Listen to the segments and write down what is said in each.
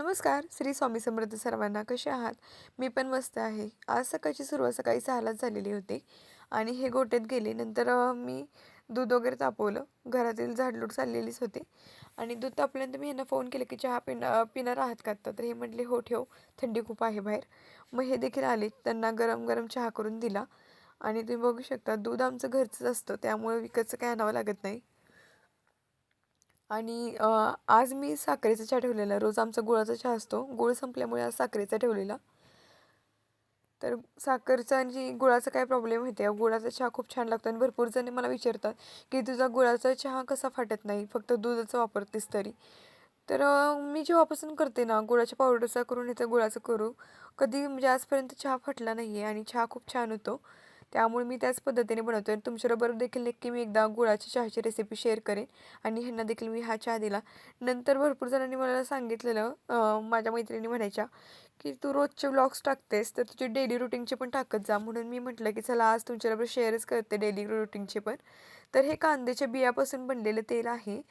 नमस्कार. श्री स्वामी समर्थ सर्वांना. कसे आहात? मी पण मस्त आहे. आज सकाळची सुरुवात सकाळी 6:00लाच झालेली होती आणि हे गोठ्यात गेले. नंतर मी दूध वगैरे तापवलं. घरातील झाडलोट चाललेलीच होती आणि दूध तापल्यानंतर मी ह्यांना फोन केला, की चहा पिणार आहात का आत्ता? तर हे म्हटले, "हो ठेव, थंडी खूप आहे बाहेर." मग हे देखील आले. त्यांना गरम-गरम चहा करून दिला आणि तुम्ही बघू शकता दूध आमचं घरचंच असतं, त्यामुळे विकतचं काही आणावं लागत नाही. आणि आज मी साखरेचा चहा ठेवलेला. रोज आमचा गुळाचा चहा असतो. गूळ संपल्यामुळे आज साखरेचा ठेवलेला. तर साखरचा आणि गुळाचा काय प्रॉब्लेम माहिती आहे, गुळाचा चहा खूप छान लागतो आणि भरपूर जणी मला विचारतात, की "तुझा गुळाचा चहा कसा फाटत नाही? फक्त दूधच वापरतेस तरी." तर मी जेव्हापासून करते ना, गुळाच्या पावडरचा करून ह्याचा गुळाचं करू, कधी म्हणजे आजपर्यंत चहा फाटला नाही आहे आणि चहा खूप छान होतो. त्यामुळे मी त्याच पद्धतीने बनवते आणि तुमच्याबरोबर देखील नक्की मी एकदा गुळाच्या चहाची रेसिपी शेअर करेन आणि ह्यांना देखील मी हा चहा दिला. नंतर भरपूर जणांनी मला सांगितलेलं माझ्या मैत्रिणी म्हणायच्या, की "तू रोजचे व्लॉग्स टाकतेस, तर तुझी डेली रुटीनचे पण टाकत जा." म्हणून मी म्हटलं, की चला आज तुमच्याबरोबर शेअरच करते डेली रुटीनचे पण. तर हे कांद्याच्या बियापासून बनलेलं तेल आहे.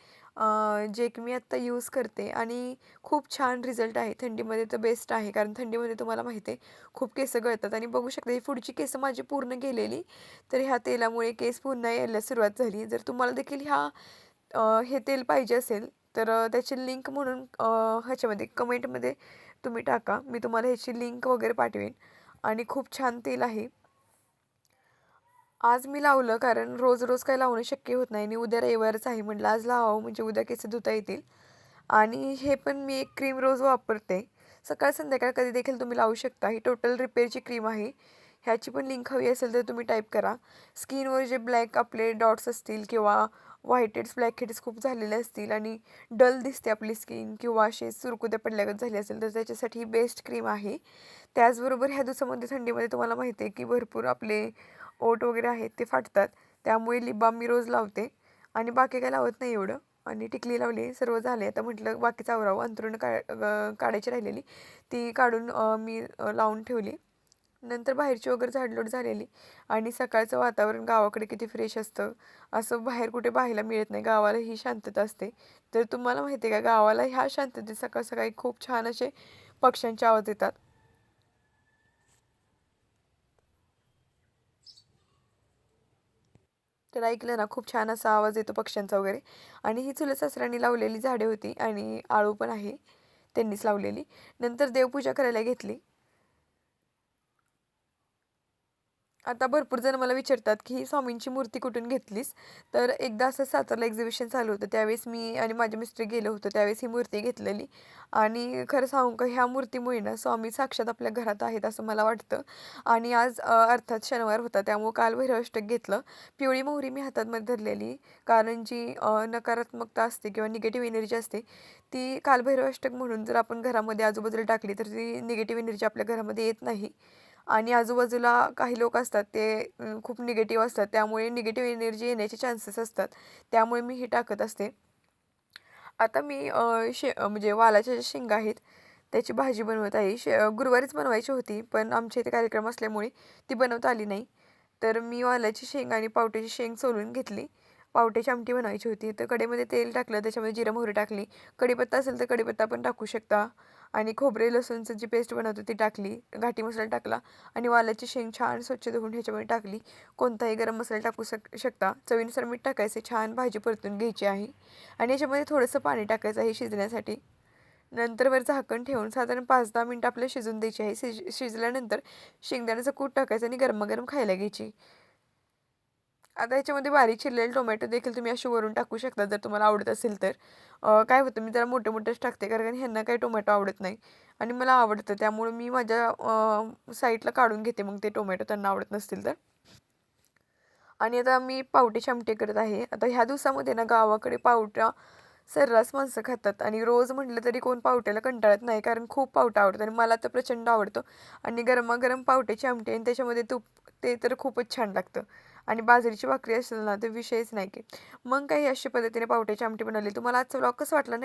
जे की मी आत्ता यूज करते आणि खूप छान रिझल्ट आहे. थंडीमध्ये तर बेस्ट आहे. कारण थंडीमध्ये तुम्हाला माहिती आहे खूप केस गळतात आणि बघू शकता ही पुढची केस माझी पूर्ण गेलेली. तर ह्या तेलामुळे केस पुन्हा यायला सुरुवात झाली. जर तुम्हाला देखील हे तेल पाहिजे असेल तर त्याची लिंक म्हणून ह्याच्यामध्ये कमेंटमध्ये तुम्ही टाका. मी तुम्हाला ह्याची लिंक वगैरे पाठवेन आणि खूप छान तेल आहे. आज मी लावलं कारण रोज-रोज काही लावणं शक्य होत नाही आणि उद्या रविवारच आहे म्हटलं आज लावावं म्हणजे उद्या केस धुता येतील. आणि हे पण मी एक क्रीम रोज वापरते. सकाळ संध्याकाळ कधी देखील तुम्ही लावू शकता. ही टोटल रिपेअरची क्रीम आहे. ह्याची पण लिंक हवी असेल तर तुम्ही टाईप करा. स्किनवर जे ब्लॅक आपले डॉट्स असतील किंवा व्हाईट हेड्स, ब्लॅक हेड्स खूप झालेले असतील आणि डल दिसते आपली स्किन किंवा असे सुरकुत्या पडल्यागत झाले असेल तर त्याच्यासाठी ही बेस्ट क्रीम आहे. त्याचबरोबर ह्या दिवसामध्ये थंडीमध्ये तुम्हाला माहिती आहे की भरपूर आपले ओठ वगैरे आहेत ते फाटतात. त्यामुळे लिप बाम मी रोज लावते आणि बाकी काही लावत नाही एवढं. आणि टिकली लावली, सर्व झाले. आता म्हटलं बाकीचं आवरावं. अंथरुण काढायची राहिलेली, ती काढून मी लावून ठेवली. नंतर बाहेरची वगैरे झाडलोट झालेली आणि सकाळचं वातावरण गावाकडे किती फ्रेश असतं. असं बाहेर कुठे पाहायला मिळत नाही. गावाला ही शांतता असते. तर तुम्हाला माहिती आहे का, गावाला ह्या शांततेत सकाळ-सकाळी खूप छान असे पक्ष्यांचे आवाज येतात. तर ऐकलं ना, खूप छान असा आवाज येतो पक्ष्यांचा वगैरे आणि ही चुलत सासऱ्यांनी लावलेली झाडे होती आणि आळू पण आहे, त्यांनीच लावलेली. नंतर देवपूजा करायला घेतली. आता भरपूर जण मला विचारतात, की ही स्वामींची मूर्ती कुठून घेतलीस? तर एकदा असं सातारला एक्झिबिशन चालू होतं. त्यावेळेस मी आणि माझे मिस्टर गेलो होतो. त्यावेळेस ही मूर्ती घेतलेली आणि खरं सांगू का ह्या मूर्तीमुळे ना स्वामी साक्षात आपल्या घरात आहेत असं मला वाटतं. आणि आज अर्थात शनिवार होता त्यामुळं कालभैरवाष्टक घेतलं. पिवळी मोहरी मी हातामध्ये धरलेली कारण जी नकारात्मकता असते किंवा निगेटिव्ह एनर्जी असते, ती कालभैरवाष्टक म्हणून जर आपण घरामध्ये आजूबाजूला टाकली तर ती निगेटिव्ह एनर्जी आपल्या घरामध्ये येत नाही. आणि आजूबाजूला काही लोक असतात ते खूप निगेटिव्ह असतात. त्यामुळे निगेटिव्ह एनर्जी येण्याचे चान्सेस असतात. त्यामुळे मी हे टाकत असते. आता मी म्हणजे वालाच्या ज्या शेंगा आहेत, त्याची भाजी बनवत आहे. गुरुवारीच बनवायची होती, पण आमच्या इथे कार्यक्रम असल्यामुळे ती बनवता आली नाही. तर मी वालाची शेंग आणि पावट्याची शेंग सोलून घेतली. पावट्याची आमटी बनवायची होती. तर कढईमध्ये तेल टाकलं, त्याच्यामध्ये जिरं मोहरी टाकली. कढीपत्ता असेल तर कढीपत्ता पण टाकू शकता आणि खोबरे लसूणची जी पेस्ट बनवतो ती टाकली. घाटी मसाला टाकला आणि वालाची शेंग छान स्वच्छ धुवून ह्याच्यामध्ये टाकली. कोणताही गरम मसाला टाकू शकता. चवीनुसार मीठ टाकायचे. छान भाजी परतून घ्यायची आहे. आणि याच्यामध्ये थोडंसं पाणी टाकायचं आहे शिजण्यासाठी. नंतर वर झाकण ठेवून साधारण 5-10 मिनिटं आपल्याला शिजून द्यायची आहे. शिजल्यानंतर शेंगदाण्याचं कूट टाकायचं आणि गरमागरम खायला घ्यायची. आता ह्याच्यामध्ये बारीक चिरलेले टोमॅटो देखील तुम्ही असे वरून टाकू शकता जर तुम्हाला आवडत असेल तर. काय होतं मी जरा मोठे-मोठेच टाकते कारण ह्यांना काही टोमॅटो आवडत नाही आणि मला आवडतं त्यामुळे मी माझ्या साईडला काढून घेते मग ते टोमॅटो त्यांना आवडत नसतील तर. आणि आता मी पावट्याची आमटी करत आहे. आता ह्या दिवसामध्ये ना गावाकडे पावटा सर्रास माणसं खातात आणि रोज म्हटलं तरी कोण पावट्याला कंटाळत नाही कारण खूप पावटा आवडतो आणि मला तर प्रचंड आवडतो आणि गरमागरम पावट्याची आमटी आणि त्याच्यामध्ये तूप ते तर खूपच छान लागतं आणि बाजरीची भाकरी असेल ना तर विषयच नाही की. मग काही अशा पद्धतीने पावट्याची आमटी बनवली. तुम्हाला आजचा व्लॉग कसा वाटला